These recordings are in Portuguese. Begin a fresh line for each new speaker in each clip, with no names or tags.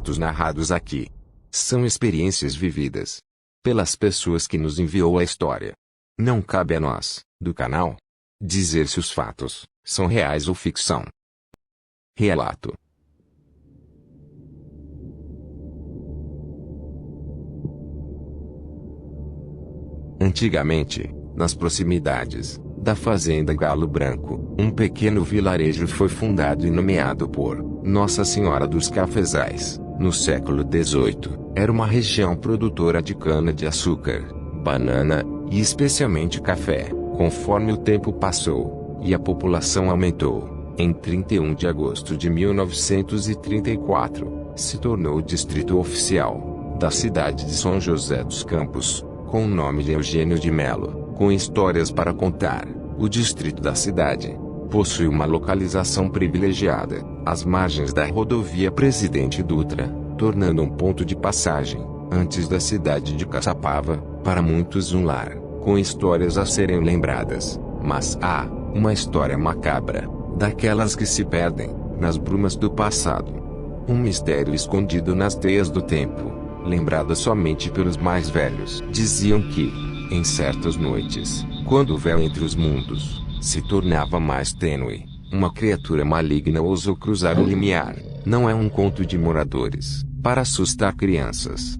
fatos narrados aqui são experiências vividas pelas pessoas que nos enviou a história. Não cabe a nós, do canal, dizer se os fatos são reais ou ficção. Relato. Antigamente, nas proximidades da fazenda Galo Branco, um pequeno vilarejo foi fundado e nomeado por Nossa Senhora dos Cafezais. No século XVIII, era uma região produtora de cana-de-açúcar, banana, e especialmente café. Conforme o tempo passou, e a população aumentou, em 31 de agosto de 1934, se tornou o distrito oficial da cidade de São José dos Campos, com o nome de Eugênio de Melo. Com histórias para contar, o distrito da cidade possui uma localização privilegiada, às margens da rodovia Presidente Dutra, tornando um ponto de passagem, antes da cidade de Caçapava, para muitos um lar, com histórias a serem lembradas. Mas há uma história macabra, daquelas que se perdem nas brumas do passado. Um mistério escondido nas teias do tempo, lembrada somente pelos mais velhos. Diziam que, em certas noites, quando o véu entre os mundos se tornava mais tênue, uma criatura maligna ousou cruzar o limiar. Não é um conto de moradores, para assustar crianças.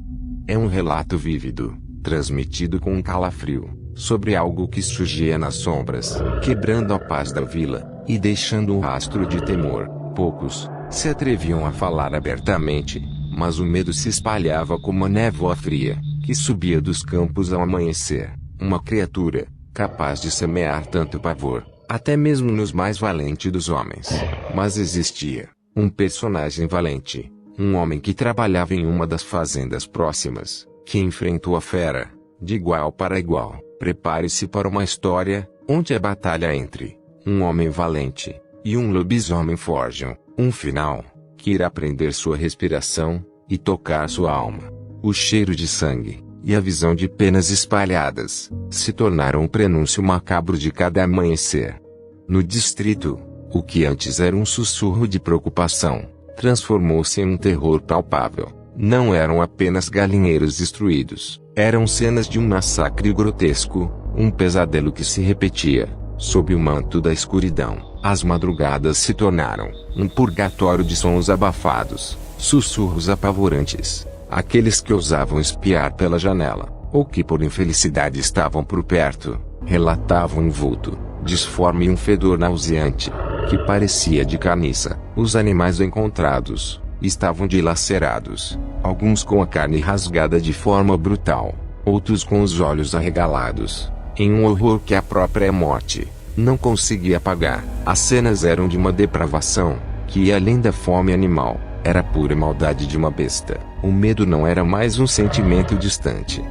É um relato vívido, transmitido com um calafrio, sobre algo que surgia nas sombras, quebrando a paz da vila, e deixando um rastro de temor. Poucos se atreviam a falar abertamente, mas o medo se espalhava como a névoa fria, que subia dos campos ao amanhecer. Uma criatura, capaz de semear tanto pavor, até mesmo nos mais valentes dos homens. Mas existia um personagem valente, um homem que trabalhava em uma das fazendas próximas, que enfrentou a fera, de igual para igual. Prepare-se para uma história, onde a batalha entre um homem valente e um lobisomem forjam um final, que irá prender sua respiração e tocar sua alma. O cheiro de sangue e a visão de penas espalhadas se tornaram o prenúncio macabro de cada amanhecer. No distrito, o que antes era um sussurro de preocupação, transformou-se em um terror palpável. Não eram apenas galinheiros destruídos, eram cenas de um massacre grotesco, um pesadelo que se repetia, sob o manto da escuridão. As madrugadas se tornaram um purgatório de sons abafados, sussurros apavorantes. Aqueles que ousavam espiar pela janela, ou que por infelicidade estavam por perto, relatavam um vulto disforme e um fedor nauseante, que parecia de carniça. Os animais encontrados estavam dilacerados, alguns com a carne rasgada de forma brutal, outros com os olhos arregalados, em um horror que a própria morte não conseguia apagar. As cenas eram de uma depravação, que ia além da fome animal, era a pura maldade de uma besta. O medo não era mais um sentimento distante.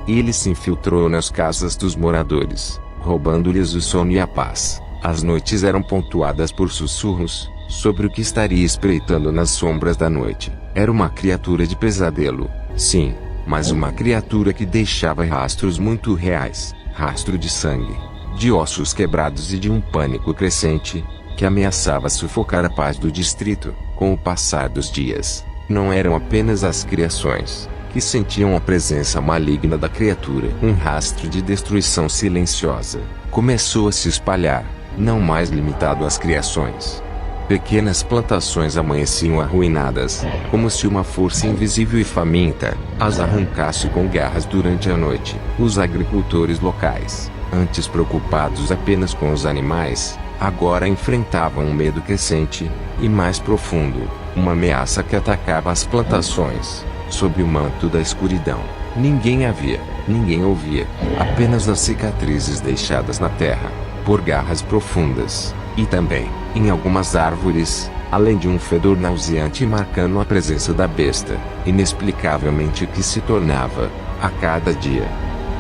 Ele se infiltrou nas casas dos moradores, roubando-lhes o sono e a paz. As noites eram pontuadas por sussurros sobre o que estaria espreitando nas sombras da noite. Era uma criatura de pesadelo, sim, mas uma criatura que deixava rastros muito reais, rastro de sangue, de ossos quebrados e de um pânico crescente, que ameaçava sufocar a paz do distrito. Com o passar dos dias, não eram apenas as criações que sentiam a presença maligna da criatura. Um rastro de destruição silenciosa começou a se espalhar, não mais limitado às criações. Pequenas plantações amanheciam arruinadas, como se uma força invisível e faminta as arrancasse com garras durante a noite. Os agricultores locais, antes preocupados apenas com os animais, agora enfrentavam um medo crescente e mais profundo, uma ameaça que atacava as plantações, sob o manto da escuridão. Ninguém a via, ninguém ouvia, apenas as cicatrizes deixadas na terra por garras profundas, e também, em algumas árvores, além de um fedor nauseante marcando a presença da besta, inexplicavelmente que se tornava, a cada dia,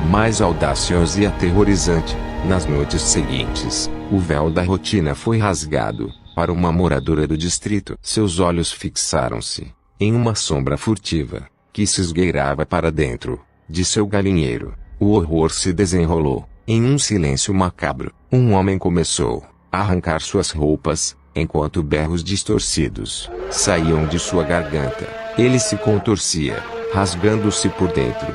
mais audacioso e aterrorizante. Nas noites seguintes, o véu da rotina foi rasgado, para uma moradora do distrito. Seus olhos fixaram-se em uma sombra furtiva, que se esgueirava para dentro de seu galinheiro. O horror se desenrolou em um silêncio macabro. Um homem começou a arrancar suas roupas, enquanto berros distorcidos saíam de sua garganta. Ele se contorcia, rasgando-se por dentro,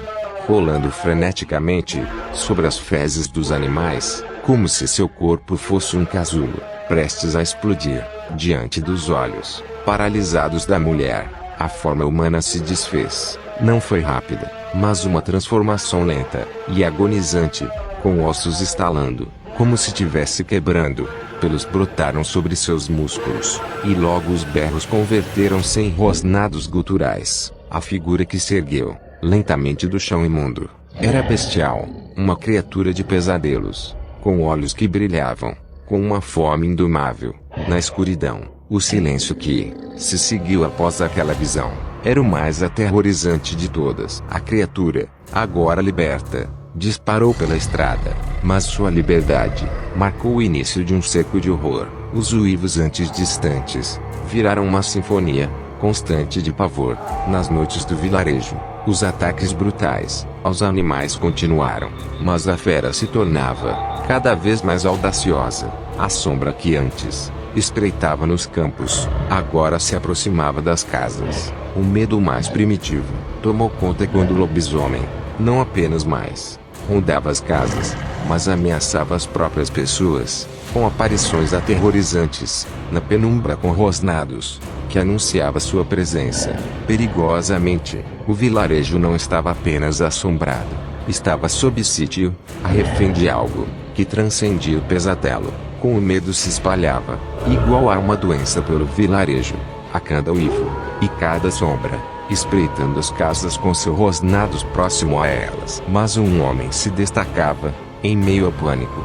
rolando freneticamente sobre as fezes dos animais, como se seu corpo fosse um casulo, prestes a explodir, diante dos olhos paralisados da mulher. A forma humana se desfez. Não foi rápida, mas uma transformação lenta e agonizante, com ossos estalando, como se tivesse quebrando. Pelos brotaram sobre seus músculos, e logo os berros converteram-se em rosnados guturais. A figura que se ergueu, lentamente do chão imundo, era bestial, uma criatura de pesadelos, com olhos que brilhavam, com uma fome indomável. Na escuridão, o silêncio que se seguiu após aquela visão era o mais aterrorizante de todas. A criatura, agora liberta, disparou pela estrada, mas sua liberdade marcou o início de um cerco de horror. Os uivos antes distantes viraram uma sinfonia constante de pavor. Nas noites do vilarejo, os ataques brutais aos animais continuaram, mas a fera se tornava cada vez mais audaciosa. A sombra que antes espreitava nos campos, agora se aproximava das casas. O medo mais primitivo tomou conta quando o lobisomem, não apenas mais rondava as casas, mas ameaçava as próprias pessoas, com aparições aterrorizantes, na penumbra com rosnados, que anunciava sua presença. Perigosamente, o vilarejo não estava apenas assombrado, estava sob sítio, a refém de algo que transcendia o pesadelo. Com o medo se espalhava, igual a uma doença pelo vilarejo, a cada uivo, e cada sombra, espreitando as casas com seus rosnados próximo a elas. Mas um homem se destacava, em meio ao pânico.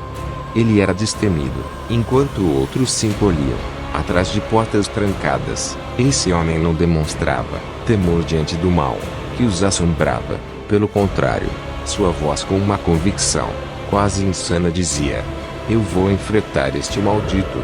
Ele era destemido, enquanto outros se encolhiam, atrás de portas trancadas. Esse homem não demonstrava temor diante do mal que os assombrava. Pelo contrário, sua voz com uma convicção quase insana dizia: "Eu vou enfrentar este maldito."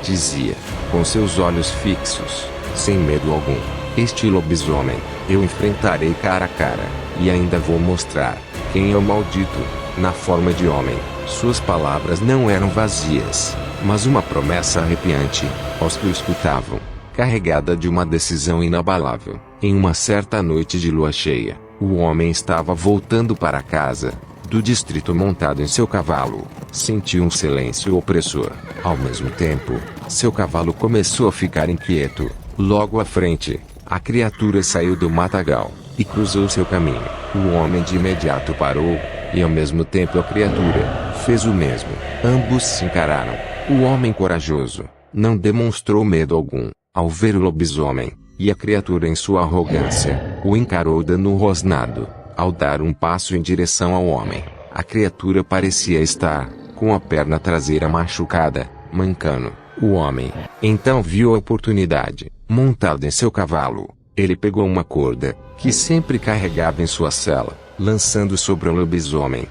Dizia, com seus olhos fixos, sem medo algum: "Este lobisomem, eu enfrentarei cara a cara, e ainda vou mostrar quem é o maldito, na forma de homem." Suas palavras não eram vazias, mas uma promessa arrepiante aos que o escutavam, carregada de uma decisão inabalável. Em uma certa noite de lua cheia, o homem estava voltando para casa do distrito montado em seu cavalo. Sentiu um silêncio opressor. Ao mesmo tempo, seu cavalo começou a ficar inquieto. Logo à frente, a criatura saiu do matagal e cruzou seu caminho. O homem de imediato parou, e ao mesmo tempo a criatura fez o mesmo. Ambos se encararam. O homem corajoso não demonstrou medo algum ao ver o lobisomem, e a criatura em sua arrogância o encarou dando um rosnado. Ao dar um passo em direção ao homem, a criatura parecia estar com a perna traseira machucada, mancando. O homem então viu a oportunidade. Montado em seu cavalo, ele pegou uma corda que sempre carregava em sua sela, lançando sobre o lobisomem.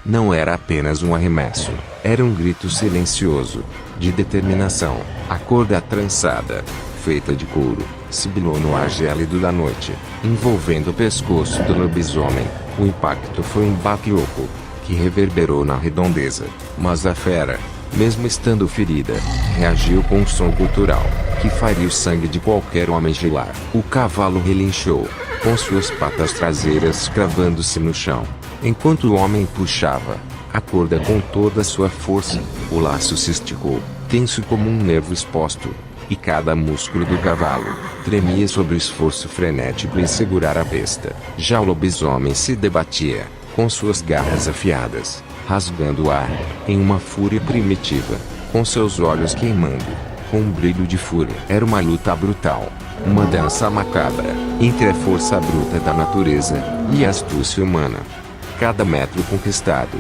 Não era apenas um arremesso, era um grito silencioso de determinação. A corda trançada, feita de couro, sibilou no ar gélido da noite, envolvendo o pescoço do lobisomem. O impacto foi um baque oco, que reverberou na redondeza, mas a fera, mesmo estando ferida, reagiu com um som gutural, que faria o sangue de qualquer homem gelar. O cavalo relinchou, com suas patas traseiras cravando-se no chão, enquanto o homem puxava a corda com toda a sua força. O laço se esticou, tenso como um nervo exposto, e cada músculo do cavalo tremia sob o esforço frenético em segurar a besta. Já o lobisomem se debatia, com suas garras afiadas, rasgando o ar, em uma fúria primitiva, com seus olhos queimando, com um brilho de fúria. Era uma luta brutal, uma dança macabra, entre a força bruta da natureza e a astúcia humana. Cada metro conquistado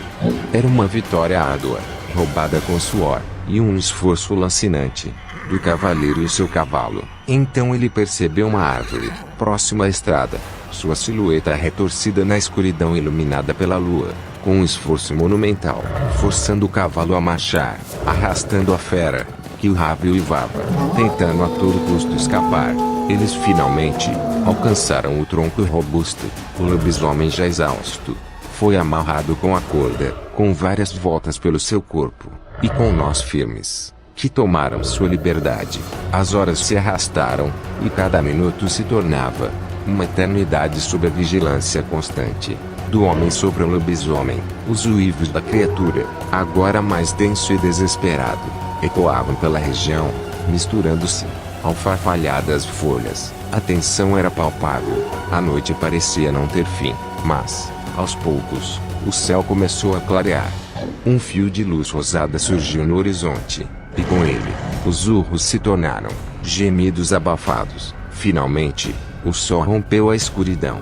era uma vitória árdua, roubada com suor, e um esforço lancinante do cavaleiro e seu cavalo. Então ele percebeu uma árvore, próxima à estrada, sua silhueta retorcida na escuridão iluminada pela lua, com um esforço monumental, forçando o cavalo a marchar, arrastando a fera, que urrava e uivava, tentando a todo custo escapar. Eles finalmente alcançaram o tronco robusto. O lobisomem, já exausto, foi amarrado com a corda, com várias voltas pelo seu corpo, e com nós firmes, que tomaram sua liberdade. As horas se arrastaram, e cada minuto se tornava Uma eternidade sob a vigilância constante do homem sobre o lobisomem. Os uivos da criatura, agora mais denso e desesperado, ecoavam pela região, misturando-se ao farfalhar das folhas. A tensão era palpável. A noite parecia não ter fim, mas, aos poucos, o céu começou a clarear. Um fio de luz rosada surgiu no horizonte, e com ele, os urros se tornaram gemidos abafados. Finalmente, o sol rompeu a escuridão.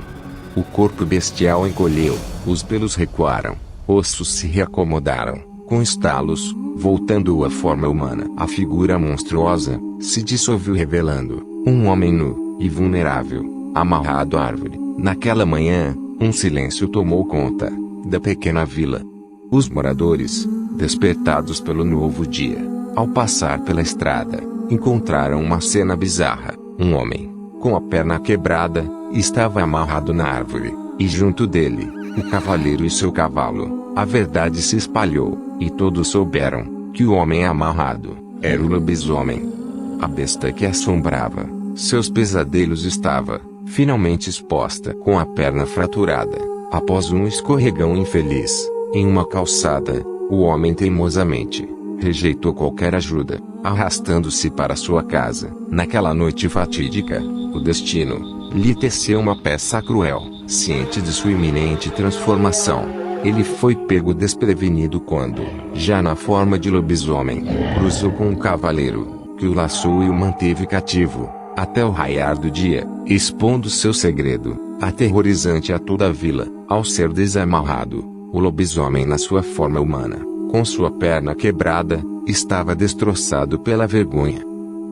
O corpo bestial encolheu, os pelos recuaram, ossos se reacomodaram, com estalos, voltando à forma humana. A figura monstruosa se dissolveu, revelando um homem nu e vulnerável, amarrado à árvore. Naquela manhã, um silêncio tomou conta da pequena vila. Os moradores, despertados pelo novo dia, ao passar pela estrada, encontraram uma cena bizarra. Um homem, com a perna quebrada, estava amarrado na árvore, e junto dele, o cavaleiro e seu cavalo. A verdade se espalhou, e todos souberam que o homem amarrado era o lobisomem. A besta que assombrava seus pesadelos estava, finalmente exposta com a perna fraturada. Após um escorregão infeliz, em uma calçada, o homem teimosamente rejeitou qualquer ajuda, arrastando-se para sua casa. Naquela noite fatídica, o destino lhe teceu uma peça cruel. Ciente de sua iminente transformação, ele foi pego desprevenido quando, já na forma de lobisomem, cruzou com um cavaleiro, que o laçou e o manteve cativo, até o raiar do dia, expondo seu segredo, aterrorizante a toda a vila. Ao ser desamarrado, o lobisomem na sua forma humana, com sua perna quebrada, estava destroçado pela vergonha.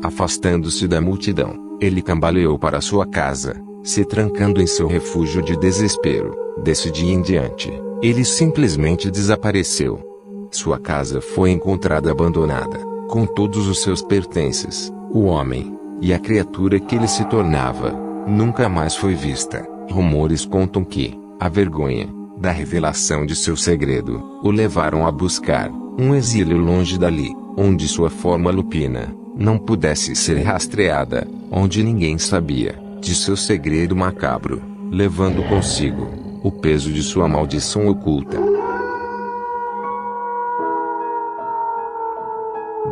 Afastando-se da multidão, ele cambaleou para sua casa, se trancando em seu refúgio de desespero. Desse dia em diante, ele simplesmente desapareceu. Sua casa foi encontrada abandonada, com todos os seus pertences. O homem, e a criatura que ele se tornava, nunca mais foi vista. Rumores contam que a vergonha da revelação de seu segredo o levaram a buscar um exílio longe dali, onde sua forma lupina não pudesse ser rastreada, onde ninguém sabia de seu segredo macabro, levando consigo o peso de sua maldição oculta.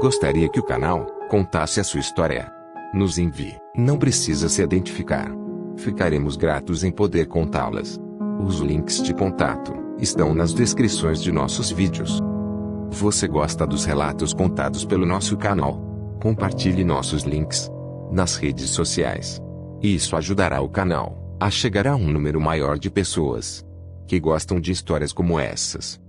Gostaria que o canal contasse a sua história? Nos envie. Não precisa se identificar. Ficaremos gratos em poder contá-las. Os links de contato estão nas descrições de nossos vídeos. Você gosta dos relatos contados pelo nosso canal? Compartilhe nossos links nas redes sociais. Isso ajudará o canal a chegar a um número maior de pessoas que gostam de histórias como essas.